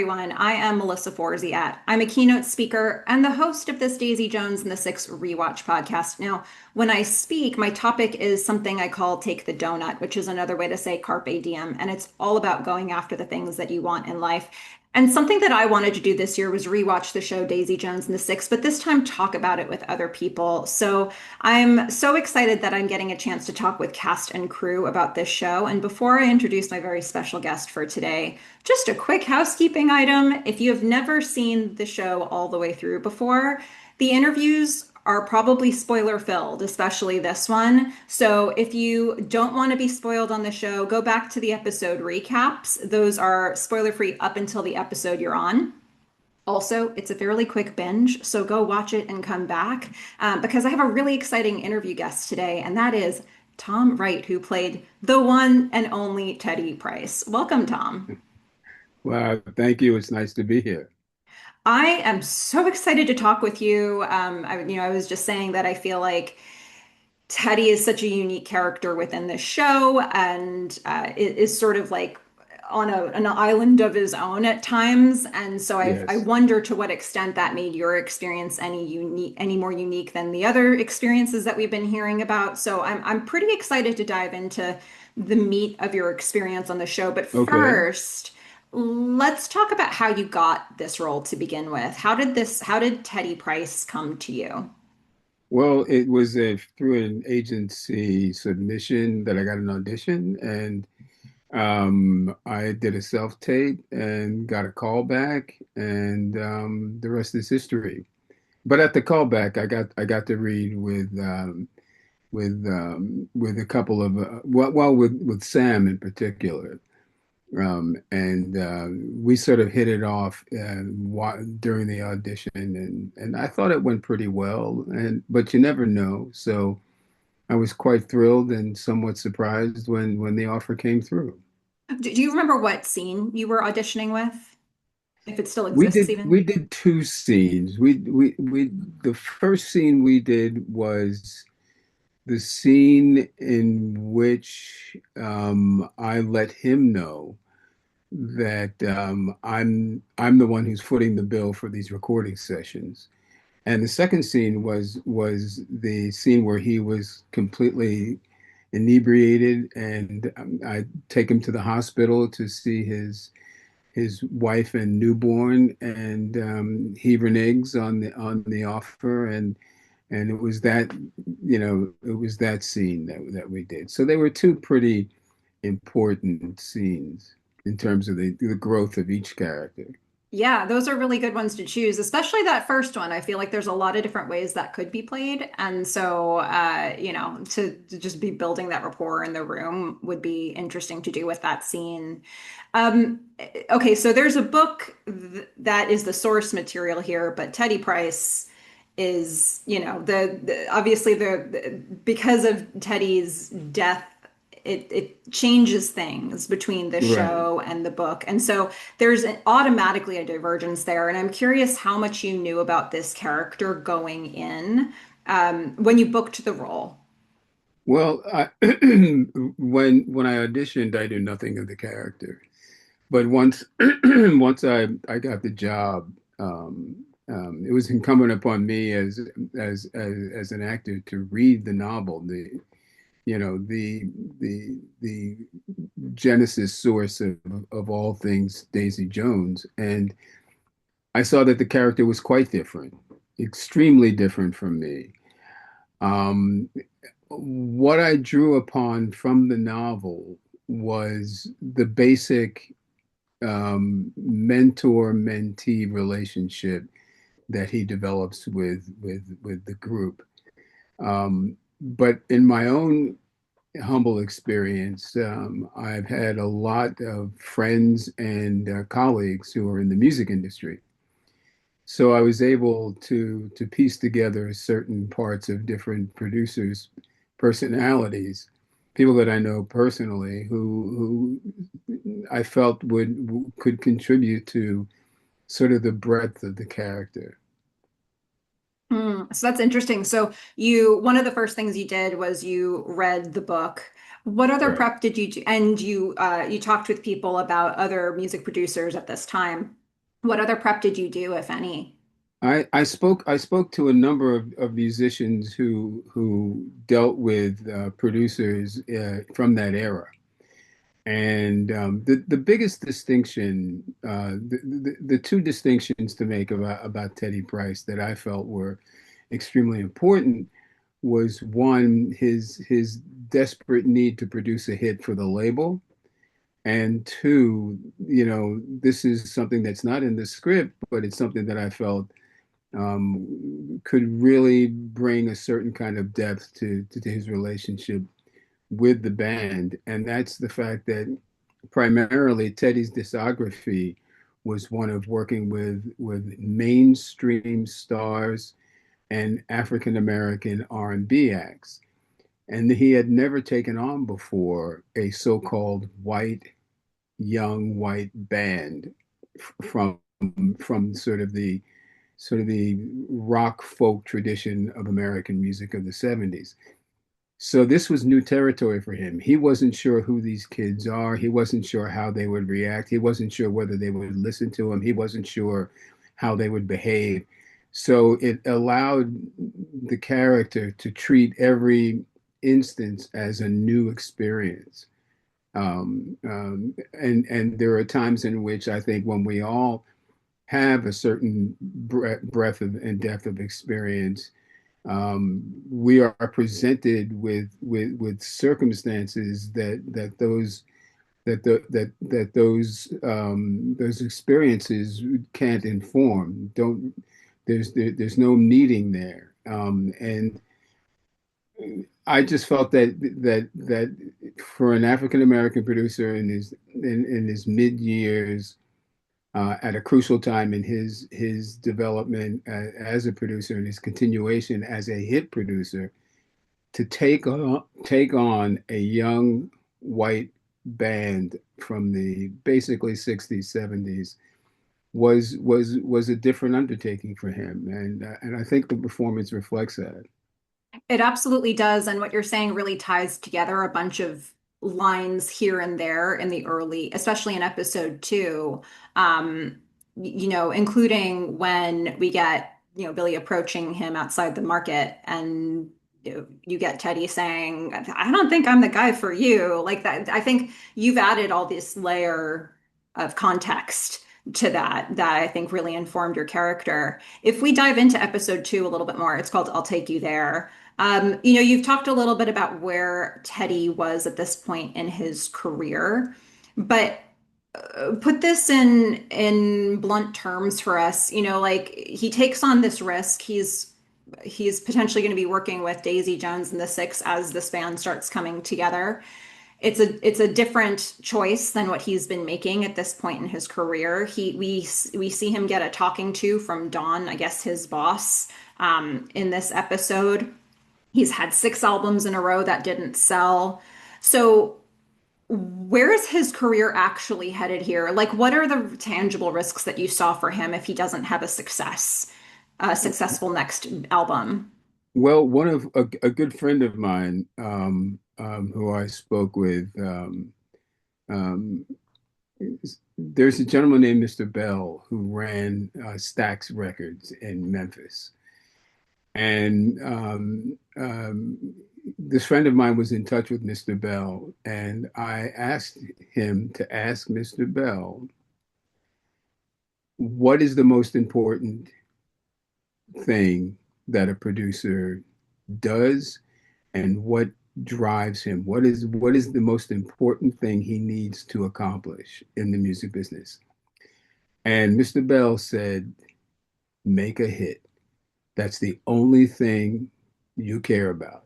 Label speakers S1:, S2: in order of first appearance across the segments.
S1: everyone. I am Melissa Forziat. I'm a keynote speaker and the host of this Daisy Jones and the Six Rewatch podcast. Now, when I speak, my topic is something I call Take the Doughnut, which is another way to say carpe diem. And it's all about going after the things that you want in life. And something that I wanted to do this year was rewatch the show Daisy Jones and the Six, but this time talk about it with other people. So I'm so excited that I'm getting a chance to talk with cast and crew about this show. And before I introduce my very special guest for today, just a quick housekeeping item. If you have never seen the show all the way through before, the interviews are probably spoiler filled, especially this one. So if you don't want to be spoiled on the show, go back to the episode recaps. Those are spoiler free up until the episode you're on. Also, it's a fairly quick binge, so go watch it and come back because I have a really exciting interview guest today, and that is Tom Wright, who played the one and only Teddy Price. Welcome, Tom.
S2: Well, thank you. It's nice to be here.
S1: I am so excited to talk with you. I was just saying that I feel like Teddy is such a unique character within this show and is sort of like on an island of his own at times. And so I
S2: Yes.
S1: wonder to what extent that made your experience any more unique than the other experiences that we've been hearing about. So I'm pretty excited to dive into the meat of your experience on the show. But
S2: Okay.
S1: first, let's talk about how you got this role to begin with. How did Teddy Price come to you?
S2: Well, it was through an agency submission that I got an audition, and I did a self-tape and got a call back, and the rest is history. But at the callback, I got to read with a couple of with Sam in particular. And we sort of hit it off during the audition, and I thought it went pretty well. And but you never know, so I was quite thrilled and somewhat surprised when the offer came through.
S1: Do you remember what scene you were auditioning with? If it still
S2: We
S1: exists
S2: did
S1: even?
S2: we did two scenes. We the first scene we did was the scene in which I let him know that I'm the one who's footing the bill for these recording sessions. And the second scene was the scene where he was completely inebriated, and I take him to the hospital to see his wife and newborn, and he reneges on the offer, and it was that it was that scene that we did. So they were two pretty important scenes in terms of the growth of each character.
S1: Yeah, those are really good ones to choose, especially that first one. I feel like there's a lot of different ways that could be played. And so, to just be building that rapport in the room would be interesting to do with that scene. Um, okay, so there's a book th that is the source material here, but Teddy Price is, obviously because of Teddy's death, it changes things between the
S2: Right.
S1: show and the book. And so there's automatically a divergence there. And I'm curious how much you knew about this character going in when you booked the role.
S2: Well, when I auditioned, I knew nothing of the character. But once once I got the job, it was incumbent upon me as an actor to read the novel, the genesis source of all things Daisy Jones, and I saw that the character was quite different, extremely different from me. Um, what I drew upon from the novel was the basic mentor-mentee relationship that he develops with the group. But in my own humble experience, I've had a lot of friends and colleagues who are in the music industry. So I was able to piece together certain parts of different producers' personalities, people that I know personally who I felt would could contribute to sort of the breadth of the character.
S1: So that's interesting. So one of the first things you did was you read the book. What other
S2: Right.
S1: prep did you do? And you talked with people about other music producers at this time. What other prep did you do, if any?
S2: I spoke to a number of musicians who dealt with producers from that era. And the biggest distinction, the two distinctions to make about Teddy Price that I felt were extremely important was one, his desperate need to produce a hit for the label, and two, this is something that's not in the script, but it's something that I felt could really bring a certain kind of depth to his relationship with the band. And that's the fact that primarily Teddy's discography was one of working with mainstream stars and African American R&B acts. And he had never taken on before a so-called young white band from from sort of the rock folk tradition of American music of the 70s. So this was new territory for him. He wasn't sure who these kids are. He wasn't sure how they would react. He wasn't sure whether they would listen to him. He wasn't sure how they would behave. So it allowed the character to treat every instance as a new experience. And there are times in which I think when we all have a certain breadth of and depth of experience, we are presented with circumstances that those experiences can't inform. Don't there's no meeting there, and I just felt that for an African American producer in his mid years, at a crucial time in his development as a producer and his continuation as a hit producer, to take on a young white band from the basically 60s 70s was a different undertaking for him, and I think the performance reflects that.
S1: It absolutely does. And what you're saying really ties together a bunch of lines here and there in the early, especially in episode two, including when we get, Billy approaching him outside the market and you get Teddy saying, I don't think I'm the guy for you. Like that, I think you've added all this layer of context to that I think really informed your character. If we dive into episode two a little bit more, it's called I'll Take You There. You've talked a little bit about where Teddy was at this point in his career, but put this in blunt terms for us. Like he takes on this risk. He's potentially going to be working with Daisy Jones and the Six as this band starts coming together. It's a different choice than what he's been making at this point in his career. We see him get a talking to from Dawn, I guess his boss, in this episode. He's had six albums in a row that didn't sell. So, where is his career actually headed here? Like, what are the tangible risks that you saw for him if he doesn't have a successful next album?
S2: Well, one of a good friend of mine, who I spoke with, um, there's a gentleman named Mr. Bell who ran Stax Records in Memphis. And this friend of mine was in touch with Mr. Bell, and I asked him to ask Mr. Bell, what is the most important thing that a producer does, and what drives him? What is the most important thing he needs to accomplish in the music business? And Mr. Bell said, make a hit. That's the only thing you care about,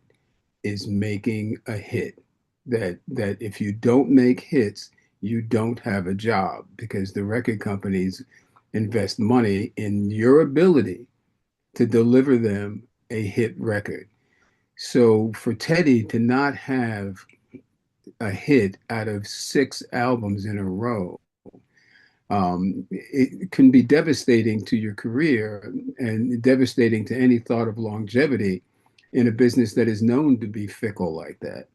S2: is making a hit. That if you don't make hits, you don't have a job, because the record companies invest money in your ability to deliver them a hit record. So for Teddy to not have a hit out of six albums in a row, it can be devastating to your career and devastating to any thought of longevity in a business that is known to be fickle like that.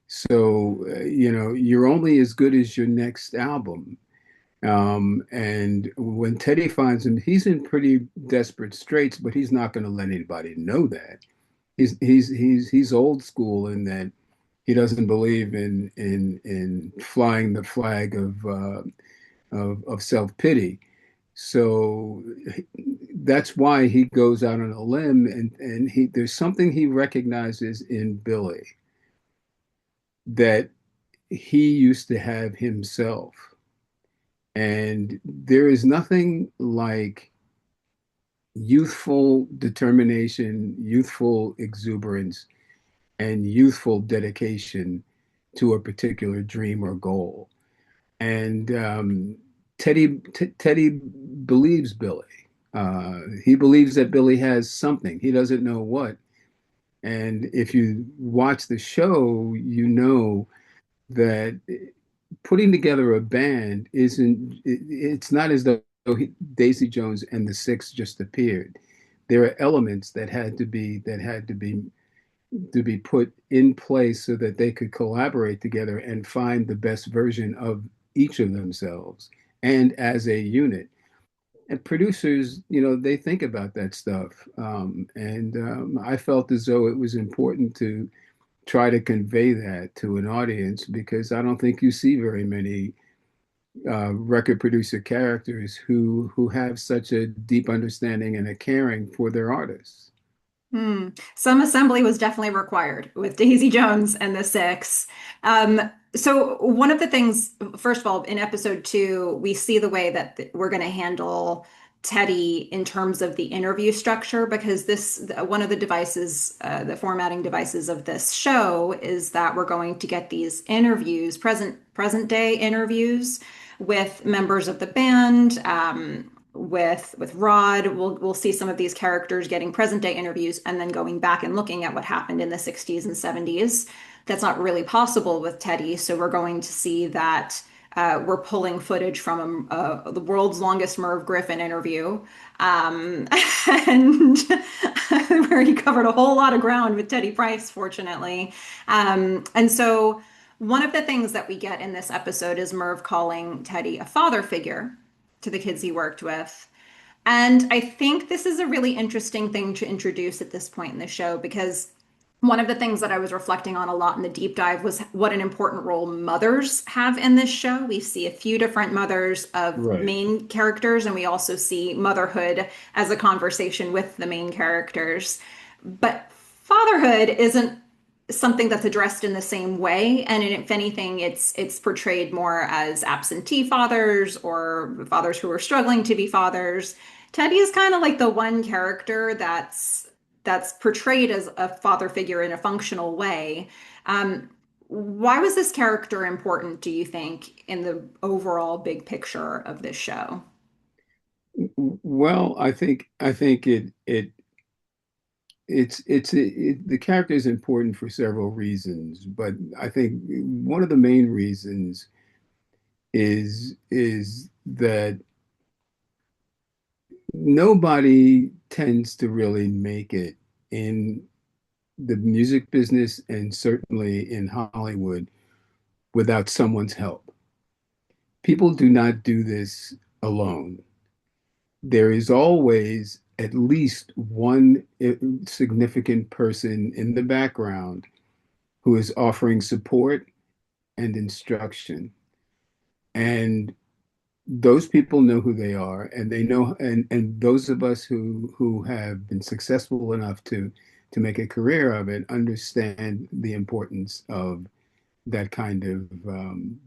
S2: So, you're only as good as your next album. And when Teddy finds him, he's in pretty desperate straits, but he's not going to let anybody know that. He's old school in that he doesn't believe in flying the flag of self-pity. So that's why he goes out on a limb, and he there's something he recognizes in Billy that he used to have himself. And there is nothing like youthful determination, youthful exuberance, and youthful dedication to a particular dream or goal. And Teddy believes Billy. He believes that Billy has something. He doesn't know what. And if you watch the show, you know that putting together a band it's not as though Daisy Jones and the Six just appeared. There are elements that had to be put in place so that they could collaborate together and find the best version of each of themselves and as a unit. And producers, they think about that stuff. And I felt as though it was important to try to convey that to an audience because I don't think you see very many record producer characters who have such a deep understanding and a caring for their artists.
S1: Hmm. Some assembly was definitely required with Daisy Jones and the Six. Um, so one of the things, first of all, in episode two, we see the way that we're going to handle Teddy in terms of the interview structure, because one of the devices, the formatting devices of this show is that we're going to get these interviews, present day interviews with members of the band. With Rod, we'll see some of these characters getting present day interviews and then going back and looking at what happened in the 60s and 70s. That's not really possible with Teddy, so we're going to see that we're pulling footage from the world's longest Merv Griffin interview, and where he covered a whole lot of ground with Teddy Price, fortunately. And so one of the things that we get in this episode is Merv calling Teddy a father figure to the kids he worked with. And I think this is a really interesting thing to introduce at this point in the show because one of the things that I was reflecting on a lot in the deep dive was what an important role mothers have in this show. We see a few different mothers of
S2: Right.
S1: main characters, and we also see motherhood as a conversation with the main characters. But fatherhood isn't something that's addressed in the same way, and if anything it's portrayed more as absentee fathers or fathers who are struggling to be fathers. Teddy is kind of like the one character that's portrayed as a father figure in a functional way. Why was this character important, do you think, in the overall big picture of this show?
S2: Well, I think the character is important for several reasons, but I think one of the main reasons is that nobody tends to really make it in the music business and certainly in Hollywood without someone's help. People do not do this alone. There is always at least one significant person in the background who is offering support and instruction. And those people know who they are, and they know, and those of us who have been successful enough to make a career of it understand the importance of that kind of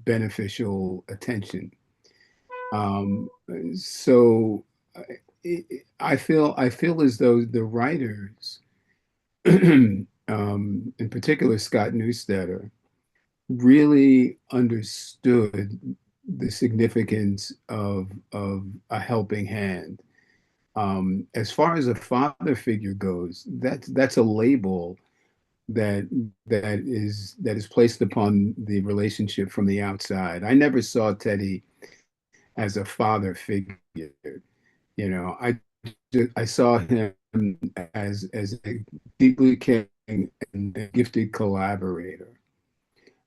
S2: beneficial attention. Um, so I feel as though the writers, in particular Scott Neustadter, really understood the significance of a helping hand. As far as a father figure goes, that's a label that that is placed upon the relationship from the outside. I never saw Teddy as a father figure. I saw him as a deeply caring and gifted collaborator,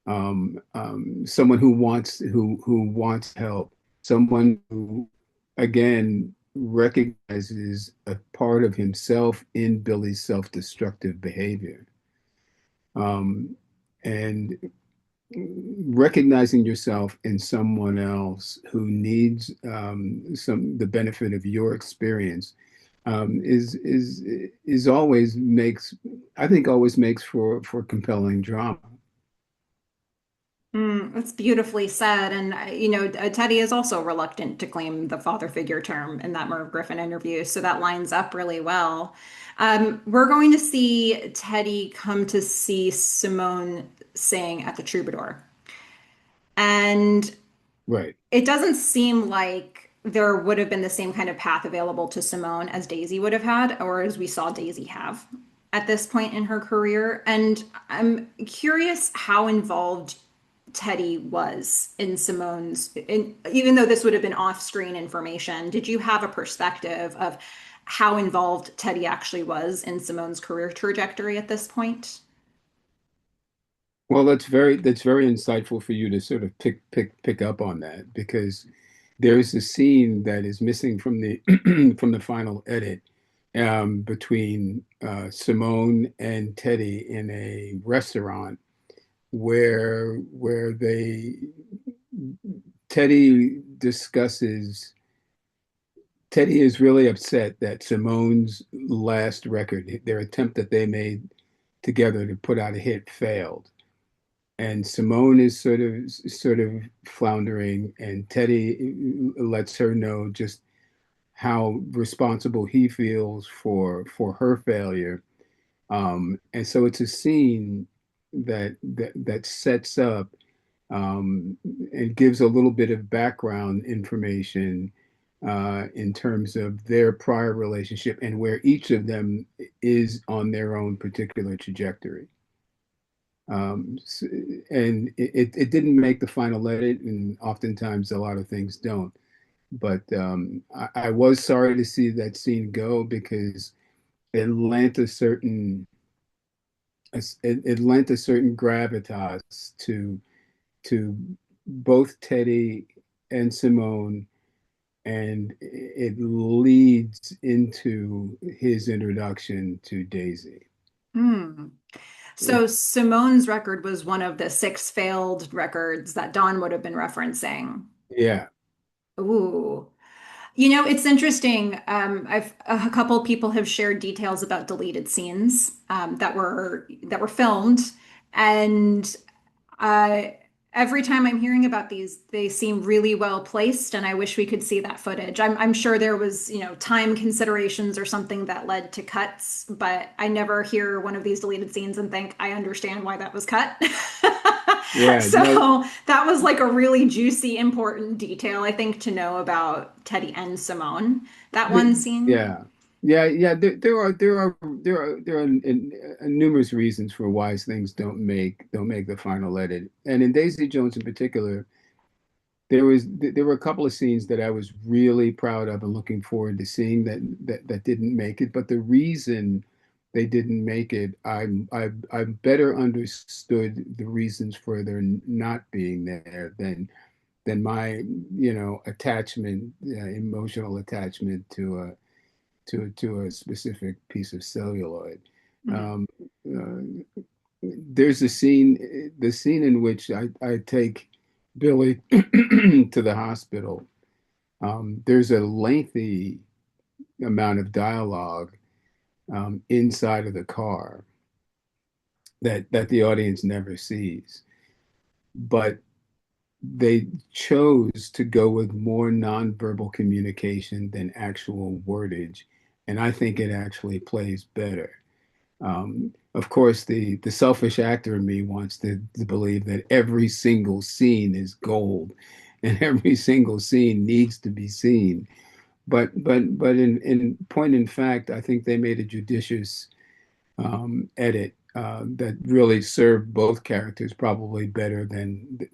S2: someone who wants help, someone who, again, recognizes a part of himself in Billy's self-destructive behavior. Um, and recognizing yourself in someone else who needs the benefit of your experience is always makes, I think, always makes for compelling drama.
S1: That's beautifully said. And, Teddy is also reluctant to claim the father figure term in that Merv Griffin interview. So that lines up really well. We're going to see Teddy come to see Simone sing at the Troubadour. And
S2: Right.
S1: it doesn't seem like there would have been the same kind of path available to Simone as Daisy would have had, or as we saw Daisy have at this point in her career. And I'm curious how involved Teddy was in even though this would have been off-screen information, did you have a perspective of how involved Teddy actually was in Simone's career trajectory at this point?
S2: Well, that's very insightful for you to sort of pick up on that, because there's a scene that is missing from the from the final edit, between Simone and Teddy in a restaurant where they Teddy discusses. Teddy is really upset that Simone's last record, their attempt that they made together to put out a hit, failed. And Simone is sort of floundering, and Teddy lets her know just how responsible he feels for her failure. And so it's a scene that sets up, and gives a little bit of background information in terms of their prior relationship and where each of them is on their own particular trajectory. And it didn't make the final edit, and oftentimes a lot of things don't. But I was sorry to see that scene go, because it lent a certain it lent a certain gravitas to both Teddy and Simone, and it leads into his introduction to Daisy.
S1: Hmm. So Simone's record was one of the six failed records that Don would have been referencing.
S2: Yeah.
S1: Ooh. It's interesting. I've a couple people have shared details about deleted scenes that were filmed, and uh, every time I'm hearing about these, they seem really well placed, and I wish we could see that footage. I'm sure there was, time considerations or something that led to cuts, but I never hear one of these deleted scenes and think, I understand why that was cut.
S2: Yeah, no,
S1: So that was like a really juicy, important detail, I think, to know about Teddy and Simone. That one scene.
S2: yeah, yeah. There are numerous reasons for why things don't make the final edit. And in Daisy Jones in particular, there were a couple of scenes that I was really proud of and looking forward to seeing that didn't make it. But the reason they didn't make it, I better understood the reasons for their not being there than my, attachment, emotional attachment to a specific piece of celluloid.
S1: Mhm.
S2: Um, there's the scene in which I take Billy to the hospital. There's a lengthy amount of dialogue inside of the car that the audience never sees, but they chose to go with more nonverbal communication than actual wordage, and I think it actually plays better. Of course, the selfish actor in me wants to believe that every single scene is gold, and every single scene needs to be seen. But in point in fact, I think they made a judicious edit that really served both characters probably better than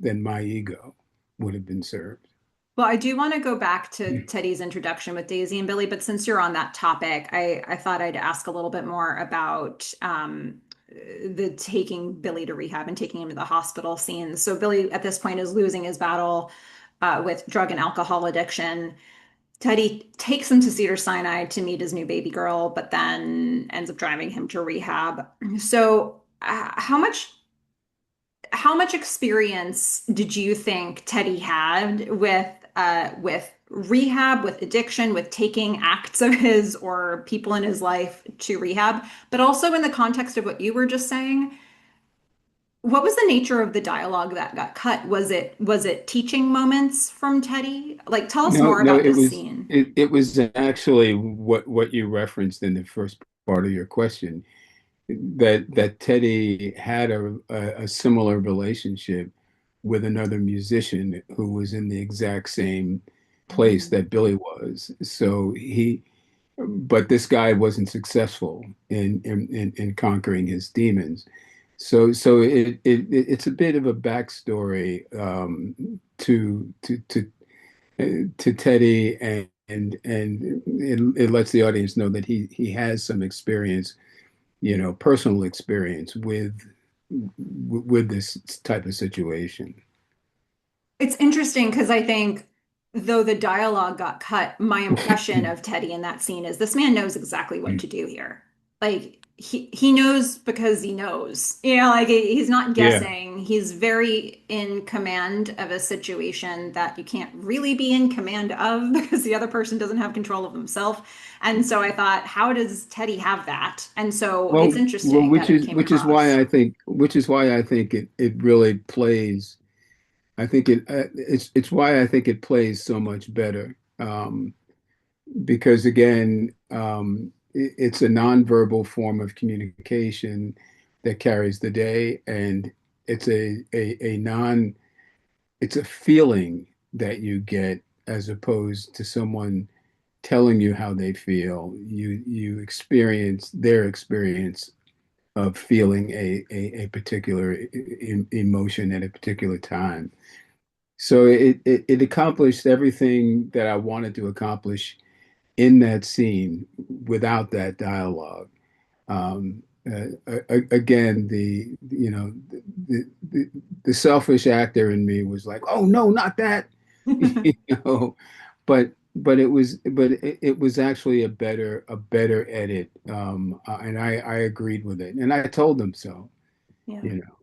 S2: my ego would have been served.
S1: Well, I do want to go back to Teddy's introduction with Daisy and Billy, but since you're on that topic, I thought I'd ask a little bit more about the taking Billy to rehab and taking him to the hospital scene. So Billy at this point is losing his battle with drug and alcohol addiction. Teddy takes him to Cedars-Sinai to meet his new baby girl, but then ends up driving him to rehab. So, how much experience did you think Teddy had with rehab, with addiction, with taking acts of his or people in his life to rehab, but also in the context of what you were just saying? What was the nature of the dialogue that got cut? Was it teaching moments from Teddy? Like, tell us
S2: No,
S1: more
S2: no,
S1: about
S2: it
S1: this
S2: was
S1: scene.
S2: it was actually what you referenced in the first part of your question, that Teddy had a similar relationship with another musician who was in the exact same place
S1: Mhm.
S2: that Billy was. But this guy wasn't successful in conquering his demons. It's a bit of a backstory to Teddy, and it lets the audience know that he has some experience, personal experience with this type of situation.
S1: It's interesting because I think though the dialogue got cut, my impression of Teddy in that scene is this man knows exactly what to do here. Like he knows because he knows. Like he's not
S2: Yeah.
S1: guessing. He's very in command of a situation that you can't really be in command of because the other person doesn't have control of himself. And so I thought, how does Teddy have that? And so it's
S2: Well,
S1: interesting that it came across.
S2: which is why I think it really plays. I think it's why I think it plays so much better. Because again, it's a nonverbal form of communication that carries the day, and it's a non it's a feeling that you get as opposed to someone telling you how they feel. You experience their experience of feeling a particular emotion at a particular time. So it accomplished everything that I wanted to accomplish in that scene without that dialogue. Again, the selfish actor in me was like, "Oh no, not that," you know. But it was actually a better edit, and I agreed with it, and I told them so.
S1: Yeah.
S2: You know.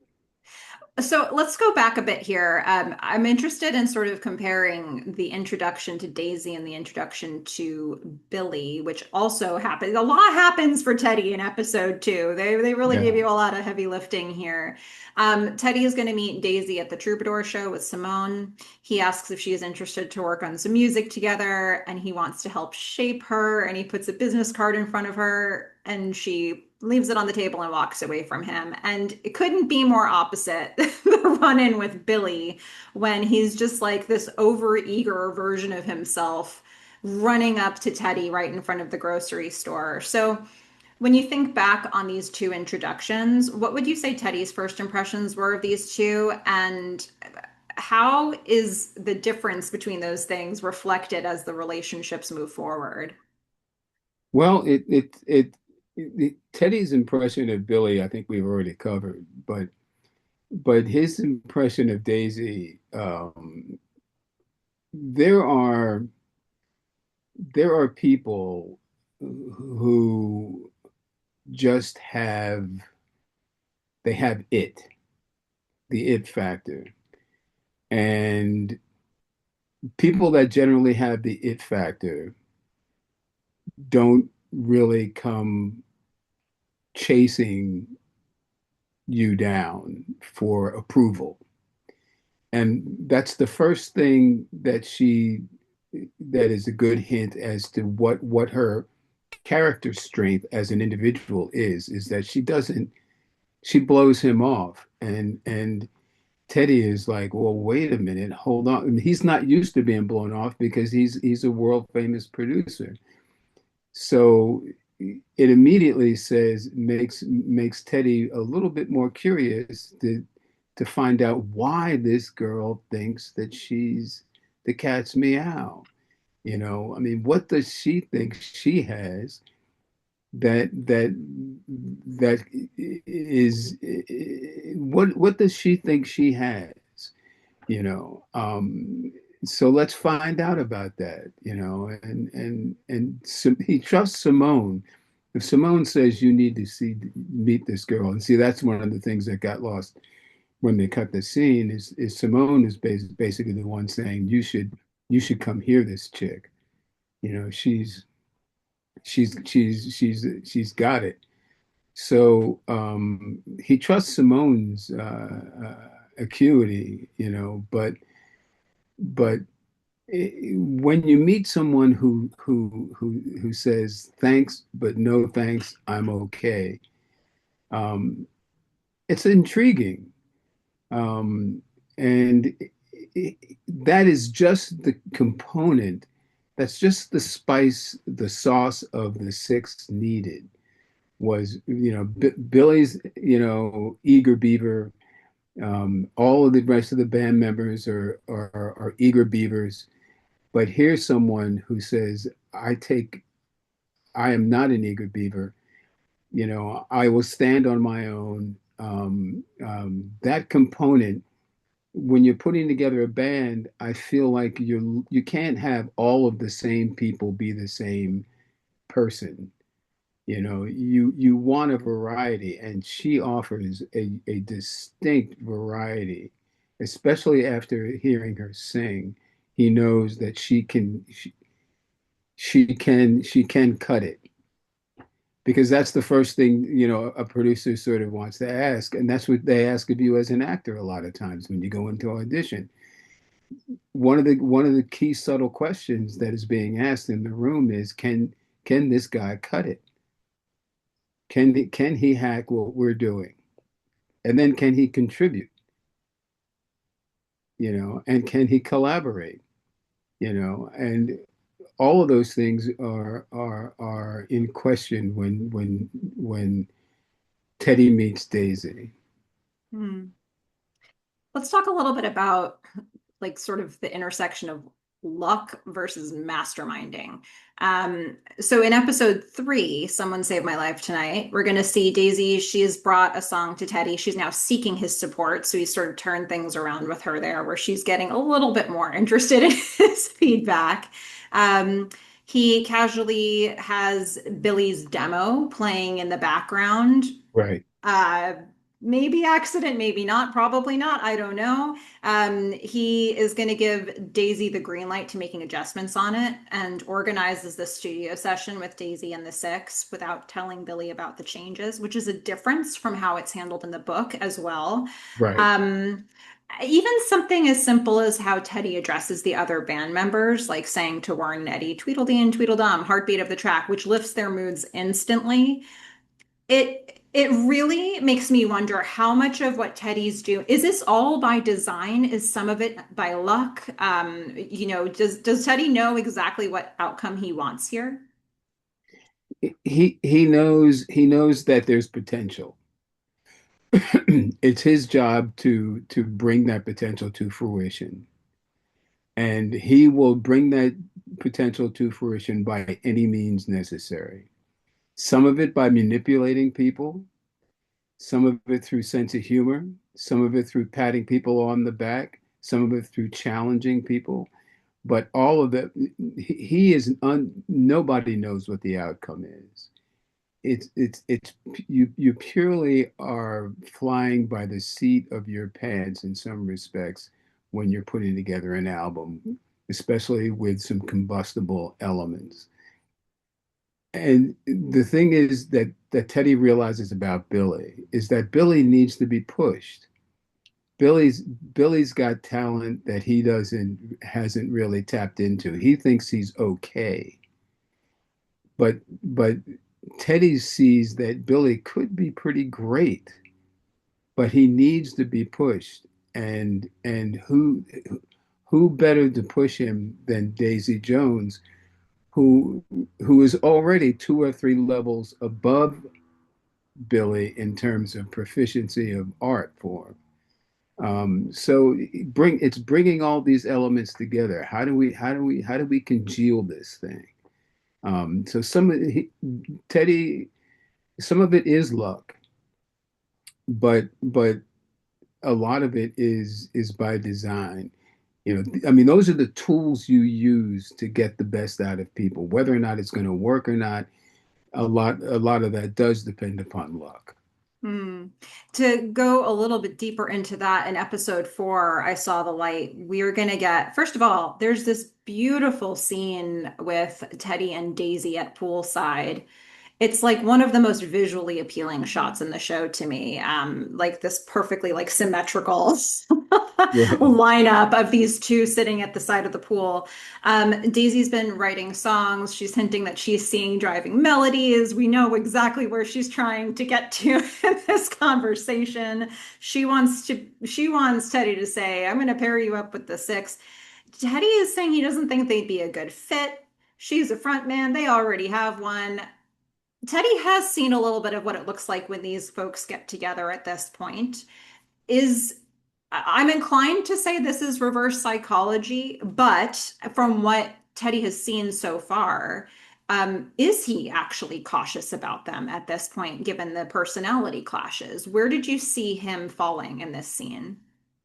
S1: So let's go back a bit here. I'm interested in sort of comparing the introduction to Daisy and the introduction to Billy, which also happens. A lot happens for Teddy in episode two. They really give
S2: Yeah.
S1: you a lot of heavy lifting here. Teddy is going to meet Daisy at the Troubadour show with Simone. He asks if she is interested to work on some music together, and he wants to help shape her. And he puts a business card in front of her, and she leaves it on the table and walks away from him. And it couldn't be more opposite the run in with Billy when he's just like this over-eager version of himself running up to Teddy right in front of the grocery store. So when you think back on these two introductions, what would you say Teddy's first impressions were of these two? And how is the difference between those things reflected as the relationships move forward?
S2: Well, Teddy's impression of Billy, I think we've already covered, but his impression of Daisy, there are there are people who just have the it factor, and people that generally have the it factor don't really come chasing you down for approval. And that's the first thing that is a good hint as to what her character strength as an individual is that she blows him off, and Teddy is like, well, wait a minute, hold on. And he's not used to being blown off because he's a world famous producer. So it immediately makes Teddy a little bit more curious to find out why this girl thinks that she's the cat's meow. I mean, what does she think she has that that that is what does she think she has? So let's find out about that, he trusts Simone. If Simone says you need to meet this girl, and see, that's one of the things that got lost when they cut the scene is Simone is basically the one saying you should come hear this chick. She's got it. So he trusts Simone's acuity, but when you meet someone who says thanks but no thanks, I'm okay, um, it's intriguing, um, and that is just the component. That's just the spice, the sauce of the six needed. Was Billy's eager beaver. All of the rest of the band members are eager beavers. But here's someone who says, I am not an eager beaver. I will stand on my own. That component, when you're putting together a band, I feel like you can't have all of the same people be the same person. You want a variety, and she offers a distinct variety, especially after hearing her sing. He knows that she can cut it, because that's the first thing a producer sort of wants to ask, and that's what they ask of you as an actor a lot of times when you go into audition. One of the key subtle questions that is being asked in the room is, can this guy cut it? Can he hack what we're doing? And then can he contribute? And can he collaborate? And all of those things are in question when Teddy meets Daisy.
S1: Hmm. Let's talk a little bit about like sort of the intersection of luck versus masterminding. So in episode 3, Someone Saved My Life Tonight, we're going to see Daisy. She's brought a song to Teddy. She's now seeking his support. So he's sort of turned things around with her there, where she's getting a little bit more interested in his feedback. Um, he casually has Billy's demo playing in the background.
S2: Right,
S1: uh Maybe accident, maybe not, probably not, I don't know. He is going to give Daisy the green light to making adjustments on it, and organizes the studio session with Daisy and the Six without telling Billy about the changes, which is a difference from how it's handled in the book as well.
S2: right.
S1: um Even something as simple as how Teddy addresses the other band members, like saying to Warren and Eddie, Tweedledee and Tweedledum, heartbeat of the track, which lifts their moods instantly. It really makes me wonder how much of what Teddy's doing is this all by design? Is some of it by luck? Does Teddy know exactly what outcome he wants here?
S2: He knows that there's potential. It's his job to bring that potential to fruition, and he will bring that potential to fruition by any means necessary. Some of it by manipulating people, some of it through sense of humor, some of it through patting people on the back, some of it through challenging people. But all of that, nobody knows what the outcome is. It's you purely are flying by the seat of your pants in some respects when you're putting together an album, especially with some combustible elements. And the thing is that Teddy realizes about Billy is that Billy needs to be pushed. Billy's got talent that he doesn't hasn't really tapped into. He thinks he's okay, but Teddy sees that Billy could be pretty great, but he needs to be pushed. And who better to push him than Daisy Jones, who is already 2 or 3 levels above Billy in terms of proficiency of art form. So it's bringing all these elements together. How do we congeal this thing? So Teddy, some of it is luck, but a lot of it is by design. I mean, those are the tools you use to get the best out of people. Whether or not it's going to work or not, a lot of that does depend upon luck.
S1: Hmm. To go a little bit deeper into that, in episode 4, I saw the light. We're gonna get, first of all, there's this beautiful scene with Teddy and Daisy at poolside. It's like one of the most visually appealing shots in the show to me. Like this perfectly like symmetrical
S2: Right.
S1: lineup of these two sitting at the side of the pool. Daisy's been writing songs. She's hinting that she's seeing driving melodies. We know exactly where she's trying to get to in this conversation. She wants Teddy to say, "I'm going to pair you up with the six." Teddy is saying he doesn't think they'd be a good fit. She's a front man. They already have one. Teddy has seen a little bit of what it looks like when these folks get together at this point. Is I'm inclined to say this is reverse psychology, but from what Teddy has seen so far, is he actually cautious about them at this point, given the personality clashes? Where did you see him falling in this scene?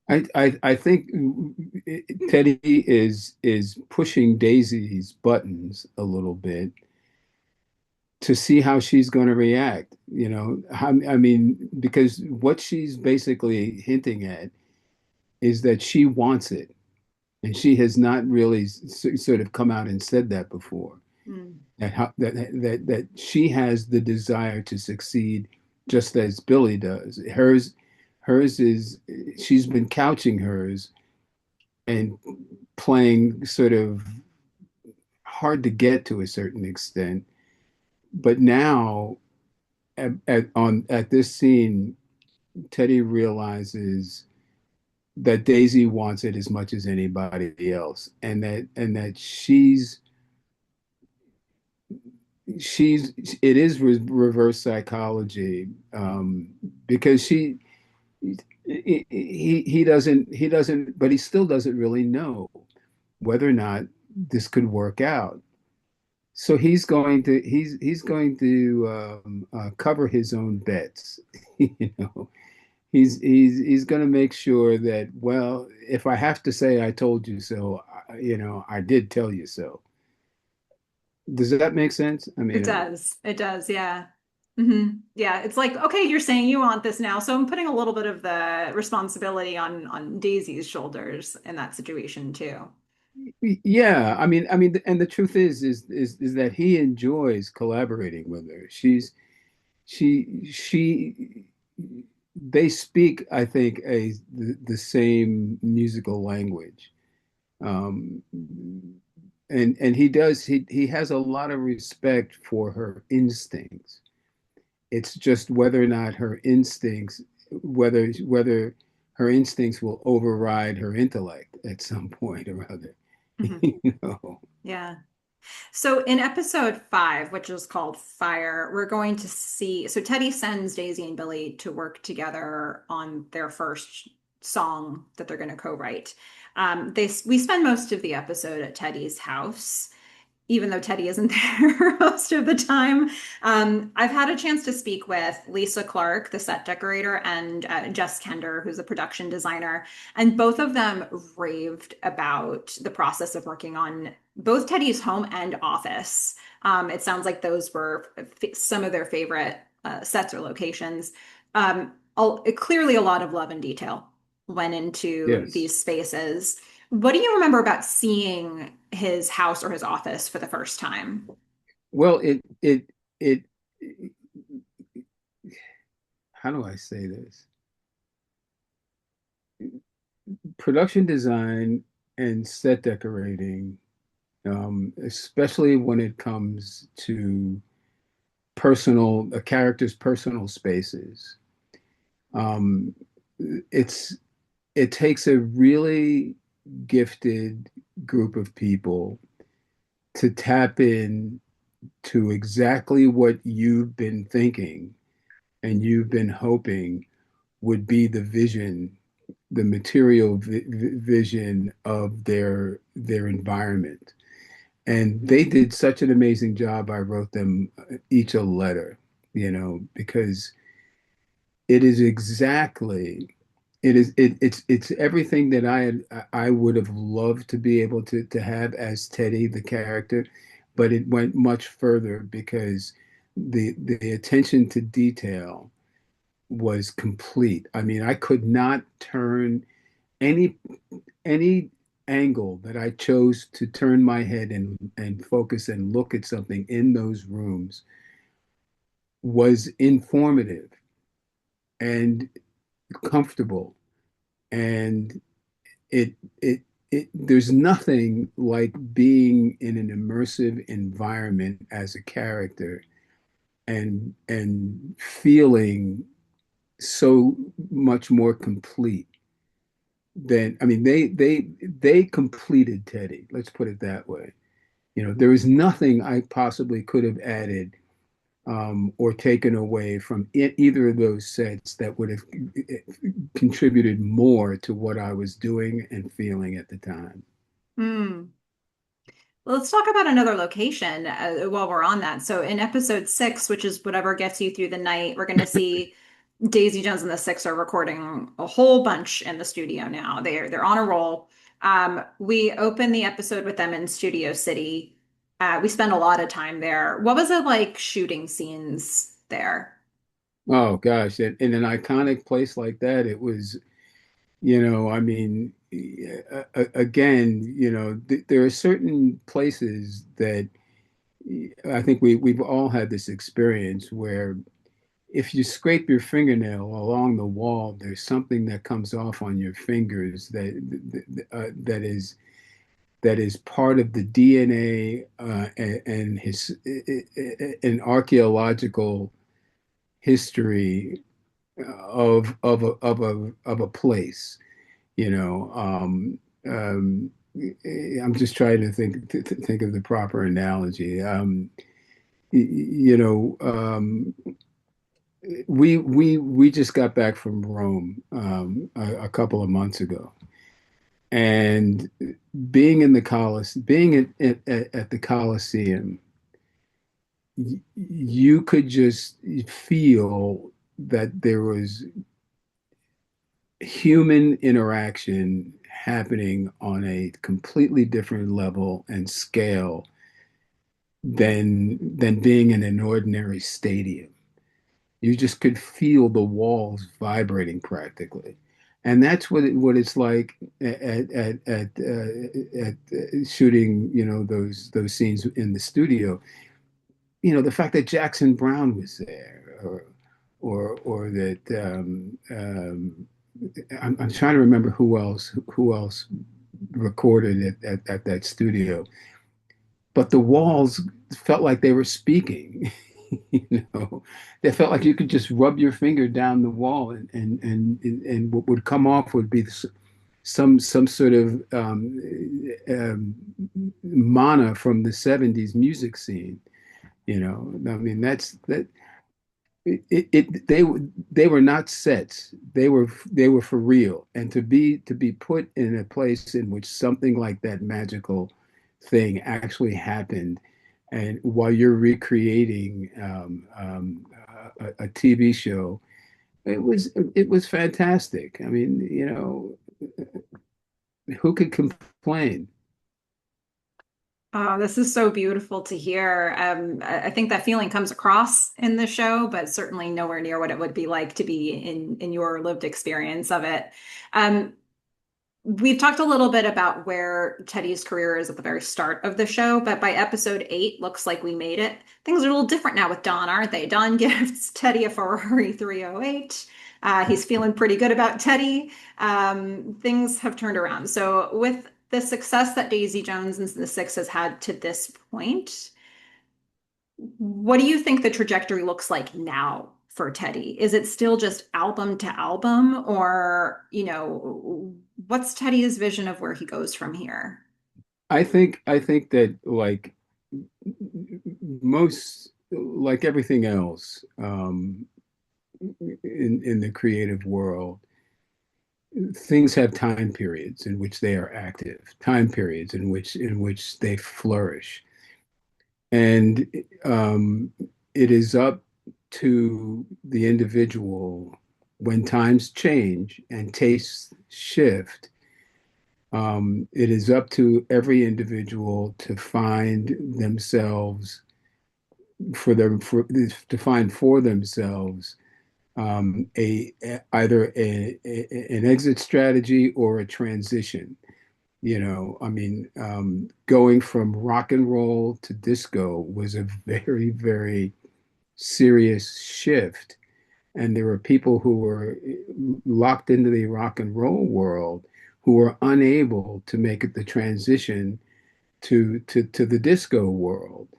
S2: I think Teddy is pushing Daisy's buttons a little bit to see how she's going to react. I mean, because what she's basically hinting at is that she wants it, and she has not really sort of come out and said that before.
S1: Mm.
S2: That she has the desire to succeed, just as Billy does. Hers is she's been couching hers and playing sort of hard to get to a certain extent. But now at this scene, Teddy realizes that Daisy wants it as much as anybody else, and that she's it is reverse psychology, because he doesn't, but he still doesn't really know whether or not this could work out. So he's going to cover his own bets. you know he's going to make sure that, well, if I have to say I told you so, I did tell you so. Does that make sense? I
S1: It
S2: mean,
S1: does. It does. Yeah. Yeah. It's like, okay, you're saying you want this now. So I'm putting a little bit of the responsibility on Daisy's shoulders in that situation too.
S2: yeah. I mean, and the truth is that he enjoys collaborating with her. She they speak, I think, the same musical language. Um, and he has a lot of respect for her instincts. It's just whether or not whether her instincts will override her intellect at some point or other.
S1: Mhm.
S2: You know.
S1: Yeah. So in episode 5, which is called Fire, we're going to see. So Teddy sends Daisy and Billy to work together on their first song that they're going to co-write. We spend most of the episode at Teddy's house, even though Teddy isn't there most of the time. I've had a chance to speak with Lisa Clark, the set decorator, and Jess Kender, who's a production designer. And both of them raved about the process of working on both Teddy's home and office. It sounds like those were some of their favorite sets or locations. Clearly, a lot of love and detail went into
S2: Yes.
S1: these spaces. What do you remember about seeing his house or his office for the first time?
S2: Well, it how do I say this? Production design and set decorating, especially when it comes to a character's personal spaces. Um, it's it takes a really gifted group of people to tap in to exactly what you've been thinking and you've been hoping would be the material vision of their environment. And they did such an amazing job. I wrote them each a letter, because it is it's everything that I would have loved to be able to have as Teddy the character, but it went much further because the attention to detail was complete. I mean, I could not turn any any angle that I chose to turn my head and focus and look at something in those rooms was informative and comfortable, and it it there's nothing like being in an immersive environment as a character and feeling so much more complete than, I mean, they completed Teddy. Let's put it that way. There was nothing I possibly could have added or taken away from either of those sets that would have contributed more to what I was doing and feeling at the time.
S1: Hmm. Well, let's talk about another location while we're on that. So in episode 6, which is whatever gets you through the night, we're going to see Daisy Jones and the Six are recording a whole bunch in the studio now. They're on a roll. We open the episode with them in Studio City. We spend a lot of time there. What was it like shooting scenes there?
S2: Oh gosh, in an iconic place like that, it was, I mean, again, there are certain places that I think we've all had this experience where if you scrape your fingernail along the wall, there's something that comes off on your fingers that is part of the DNA and his an archaeological history of a place. You know, I'm just trying to think of the proper analogy. You know, we just got back from Rome a couple of months ago, and being at the Colosseum, you could just feel that there was human interaction happening on a completely different level and scale than being in an ordinary stadium. You just could feel the walls vibrating practically. And that's what it's like at shooting, those scenes in the studio. The fact that Jackson Brown was there, or that I'm trying to remember who else recorded at that studio, but the walls felt like they were speaking. you know, they felt like you could just rub your finger down the wall, and what would come off would be some sort of mana from the '70s music scene. I mean, that they were not sets. They were for real. And to be put in a place in which something like that magical thing actually happened, and while you're recreating a TV show, it was fantastic. I mean, who could complain?
S1: Oh, this is so beautiful to hear. I think that feeling comes across in the show, but certainly nowhere near what it would be like to be in your lived experience of it. Um, we've talked a little bit about where Teddy's career is at the very start of the show, but by episode 8, looks like we made it. Things are a little different now with Don, aren't they? Don gifts Teddy a Ferrari 308. He's feeling pretty good about Teddy. Things have turned around. So, with the success that Daisy Jones and the Six has had to this point, what do you think the trajectory looks like now for Teddy? Is it still just album to album, or, what's Teddy's vision of where he goes from here?
S2: I think that, like everything else, in the creative world, things have time periods in which they are active, time periods in which they flourish, and it is up to the individual when times change and tastes shift, it is up to every individual to find themselves to find for themselves either an exit strategy or a transition. I mean, going from rock and roll to disco was a very, very serious shift. And there were people who were locked into the rock and roll world who were unable to make the transition to the disco world,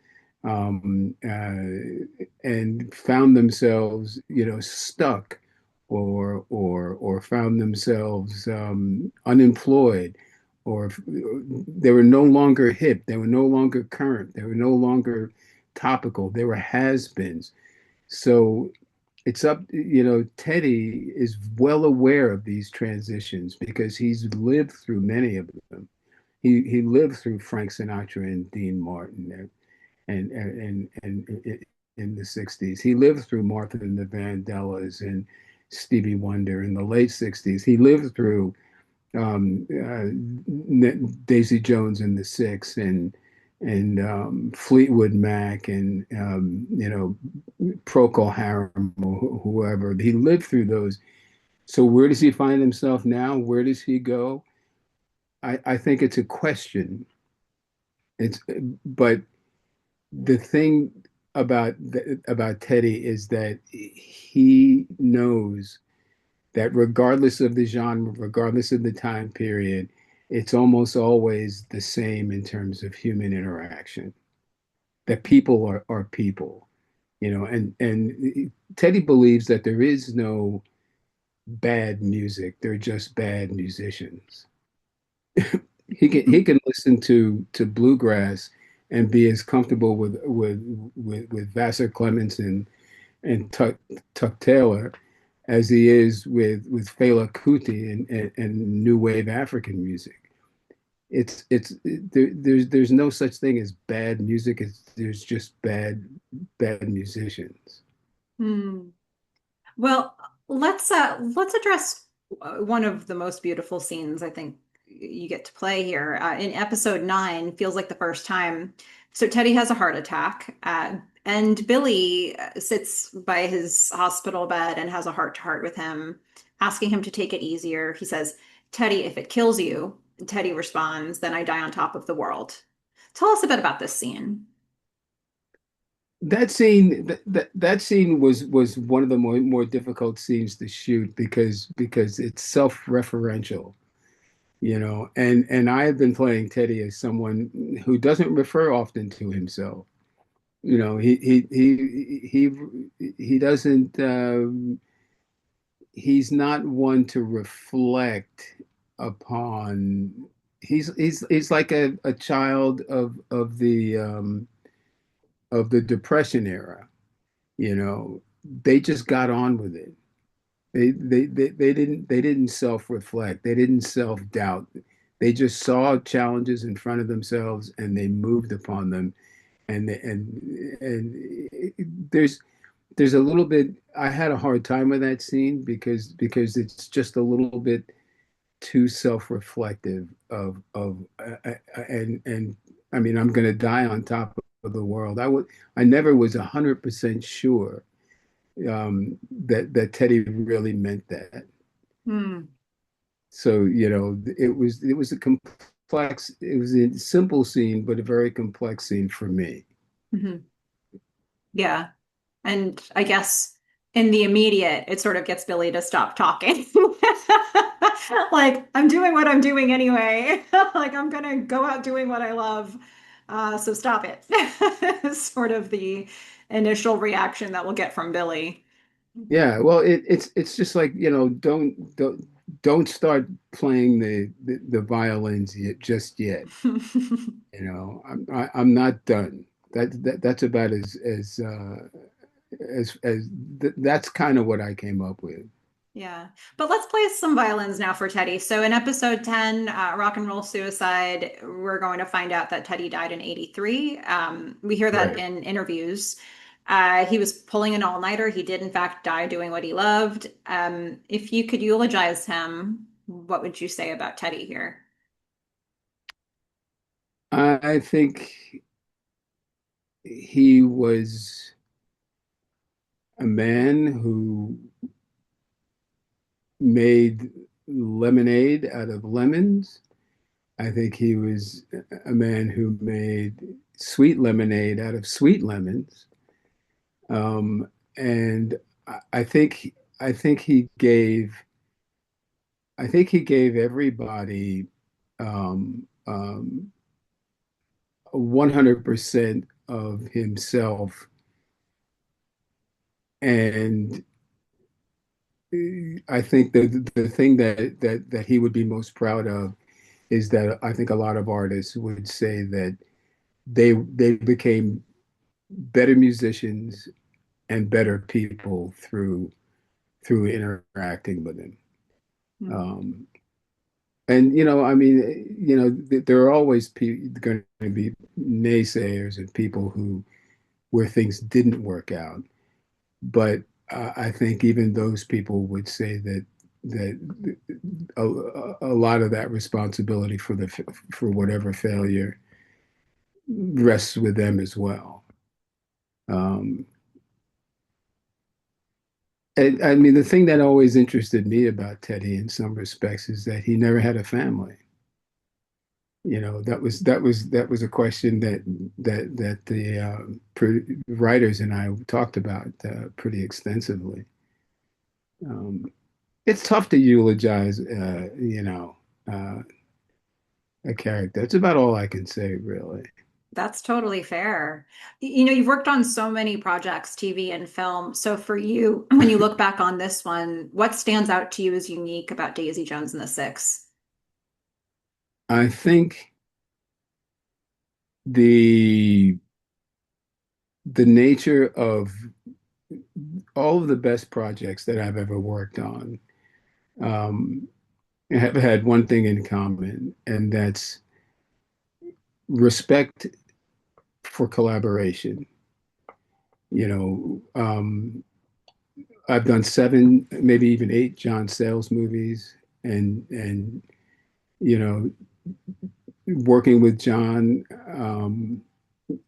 S2: and found themselves, stuck, or found themselves unemployed, or they were no longer hip, they were no longer current, they were no longer topical, they were has-beens. So it's up, Teddy is well aware of these transitions because he's lived through many of them. He lived through Frank Sinatra and Dean Martin and in the 60s. He lived through Martha and the Vandellas and Stevie Wonder in the late 60s. He lived through Daisy Jones and the Six and Fleetwood Mac and Procol Harum or whoever. He lived through those. So where does he find himself now? Where does he go? I think it's a question. But the thing about Teddy is that he knows that regardless of the genre, regardless of the time period, it's almost always the same in terms of human interaction. That people are people, and Teddy believes that there is no bad music, they're just bad musicians. He can listen to bluegrass and be as comfortable with Vassar Clements and Tuck Taylor as he is with Fela Kuti and new wave African music. There's no such thing as bad music. There's just bad musicians.
S1: Hmm. Well, let's address one of the most beautiful scenes I think you get to play here in episode 9. Feels like the first time. So Teddy has a heart attack, and Billy sits by his hospital bed and has a heart to heart with him, asking him to take it easier. He says, "Teddy, if it kills you," Teddy responds, "then I die on top of the world." Tell us a bit about this scene.
S2: That scene was one of the more difficult scenes to shoot because it's self-referential, and I have been playing Teddy as someone who doesn't refer often to himself. He doesn't, he's not one to reflect upon. He's like a child of the Depression era. They just got on with it. They didn't self-reflect. They didn't self-doubt. They just saw challenges in front of themselves and they moved upon them. And there's a little bit. I had a hard time with that scene because it's just a little bit too self-reflective and I mean, I'm going to die on top of the world. I never was 100% sure that Teddy really meant that.
S1: Hmm.
S2: So, it was it was a simple scene, but a very complex scene for me.
S1: Mhm. Yeah. And I guess in the immediate, it sort of gets Billy to stop talking. Like, I'm doing what I'm doing anyway. Like, I'm gonna go out doing what I love. So stop it. Sort of the initial reaction that we'll get from Billy.
S2: Yeah, well, it's just like, don't start playing the violins just yet. I'm not done. That's about that's kind of what I came up with.
S1: Yeah. But let's play some violins now for Teddy. So in episode 10, Rock and Roll Suicide, we're going to find out that Teddy died in 83. We hear that
S2: Right.
S1: in interviews. He was pulling an all-nighter. He did, in fact, die doing what he loved. If you could eulogize him, what would you say about Teddy here?
S2: I think he was a man who made lemonade out of lemons. I think he was a man who made sweet lemonade out of sweet lemons. And I think I think he gave I think he gave everybody 100% of himself. And I think the thing that he would be most proud of is that I think a lot of artists would say that they became better musicians and better people through interacting with him.
S1: Hmm.
S2: Um, and I mean, there are always going to be naysayers and people who where things didn't work out. But I think even those people would say that a lot of that responsibility for whatever failure rests with them as well. Um, and I mean, the thing that always interested me about Teddy in some respects is that he never had a family. That was a question that the writers and I talked about pretty extensively. Um, it's tough to eulogize, uh, a character. That's about all I can say, really.
S1: That's totally fair. You've worked on so many projects, TV and film. So for you, when you look back on this one, what stands out to you as unique about Daisy Jones and the Six?
S2: I think the the nature of all of the best projects that I've ever worked on um, have had one thing in common, and that's respect for collaboration. You know, I've done seven, maybe even eight John Sayles movies, and you know, working with John,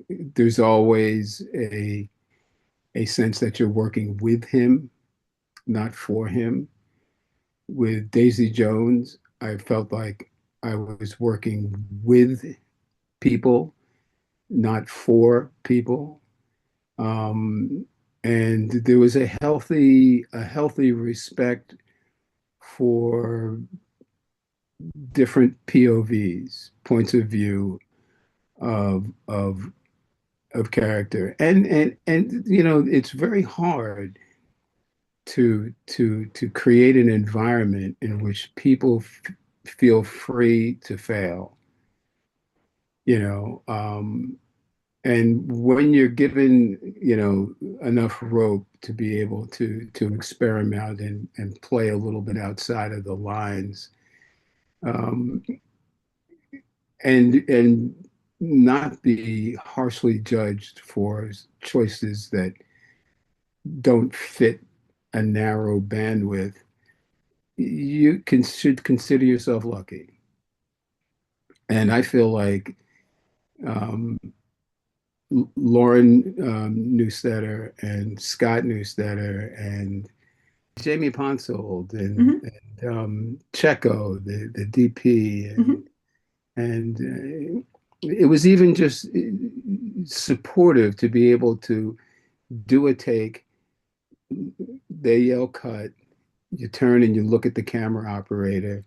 S2: there's always a sense that you're working with him, not for him. With Daisy Jones, I felt like I was working with people, not for people. Um, and there was a healthy respect for different POVs, points of view of character. And it's very hard to create an environment in which people feel free to fail, you know. And when you're given, enough rope to be able to experiment and play a little bit outside of the lines, um, and not be harshly judged for choices that don't fit a narrow bandwidth, you should consider yourself lucky. And I feel like um, Lauren Newstetter and Scott Newstetter and Jamie Ponsold
S1: Hmm.
S2: and Checo, the DP,
S1: Hmm.
S2: and it was even just supportive to be able to do a take. They yell cut. You turn and you look at the camera operator,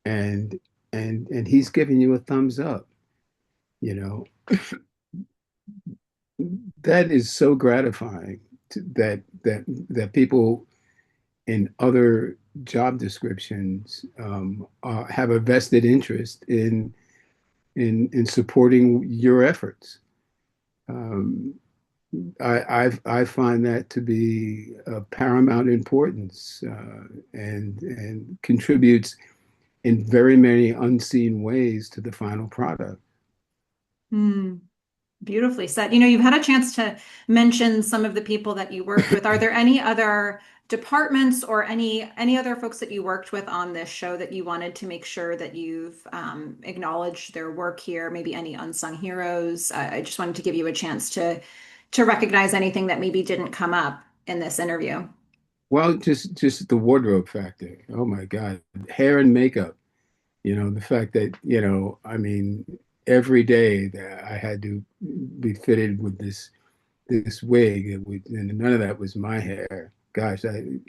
S2: and and he's giving you a thumbs up. You know, that is so gratifying that people in other job descriptions have a vested interest in supporting your efforts. Um, I find that to be of paramount importance, and contributes in very many unseen ways to the final product.
S1: Hmm. Beautifully said. You've had a chance to mention some of the people that you worked with. Are there any other departments or any other folks that you worked with on this show that you wanted to make sure that you've acknowledged their work here? Maybe any unsung heroes? I just wanted to give you a chance to recognize anything that maybe didn't come up in this interview.
S2: Well, just the wardrobe factor. Oh my God, hair and makeup. The fact that, I mean, every day that I had to be fitted with this wig, and none of that was my hair. Gosh, it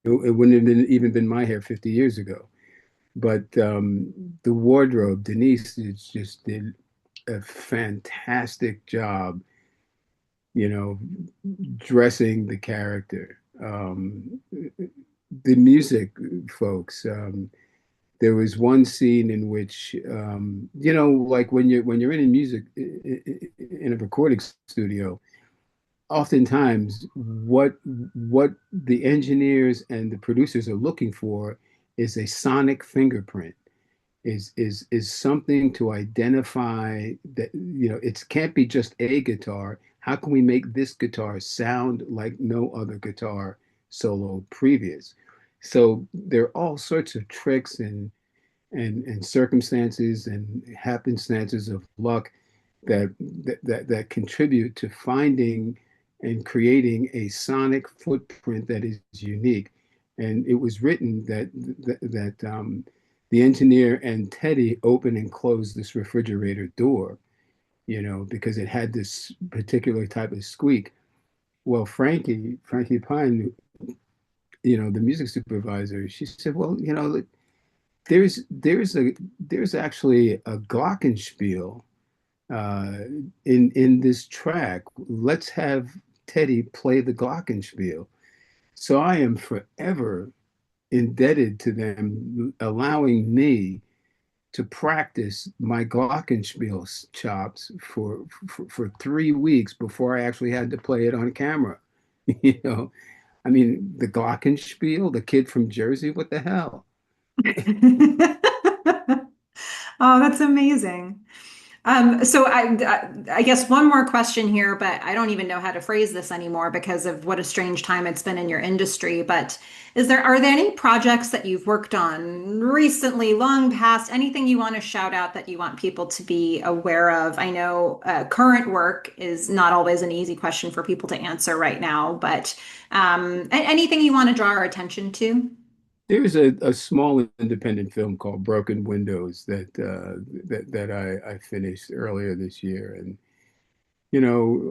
S2: wouldn't have even been my hair 50 years ago. But the wardrobe, Denise just did a fantastic job, you know, dressing the character. The music, folks. There was one scene in which, like when you're in a music in a recording studio, oftentimes what the engineers and the producers are looking for is a sonic fingerprint, is something to identify that, it can't be just a guitar. How can we make this guitar sound like no other guitar solo previous? So there are all sorts of tricks and circumstances and happenstances of luck that contribute to finding and creating a sonic footprint that is unique. And it was written that the engineer and Teddy open and close this refrigerator door, because it had this particular type of squeak. Well, Frankie Pine, the music supervisor, she said, well, there's actually a glockenspiel in this track. Let's have Teddy play the glockenspiel. So I am forever indebted to them allowing me to practice my glockenspiel chops for 3 weeks before I actually had to play it on camera. You know, I mean, the glockenspiel, the kid from Jersey, what the hell?
S1: Oh, that's amazing. So I guess one more question here, but I don't even know how to phrase this anymore because of what a strange time it's been in your industry. But are there any projects that you've worked on recently, long past, anything you want to shout out that you want people to be aware of? I know current work is not always an easy question for people to answer right now, but anything you want to draw our attention to?
S2: There's a small independent film called Broken Windows that I finished earlier this year, and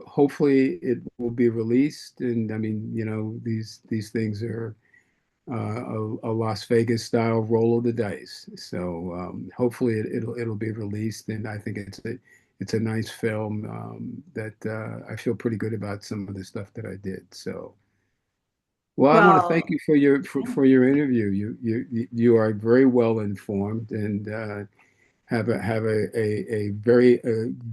S2: hopefully it will be released. And I mean, these things are a Las Vegas style roll of the dice. So hopefully it'll be released, and I think it's a nice film that I feel pretty good about some of the stuff that I did. So. Well, I want to thank
S1: Well,
S2: you for your interview. You are very well informed and have a very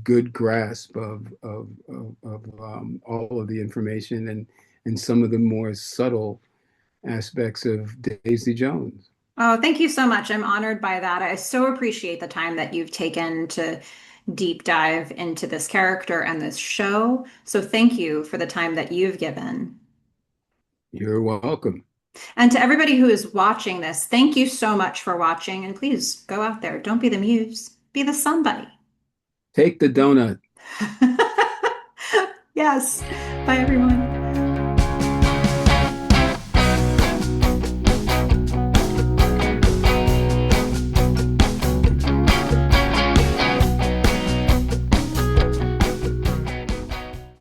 S2: good grasp of all of the information and some of the more subtle aspects of Daisy Jones.
S1: oh, thank you so much. I'm honored by that. I so appreciate the time that you've taken to deep dive into this character and this show. So thank you for the time that you've given.
S2: You're welcome.
S1: And to everybody who is watching this, thank you so much for watching. And please go out there. Don't be the muse, be the somebody.
S2: Take the donut.
S1: Yes. Bye, everyone.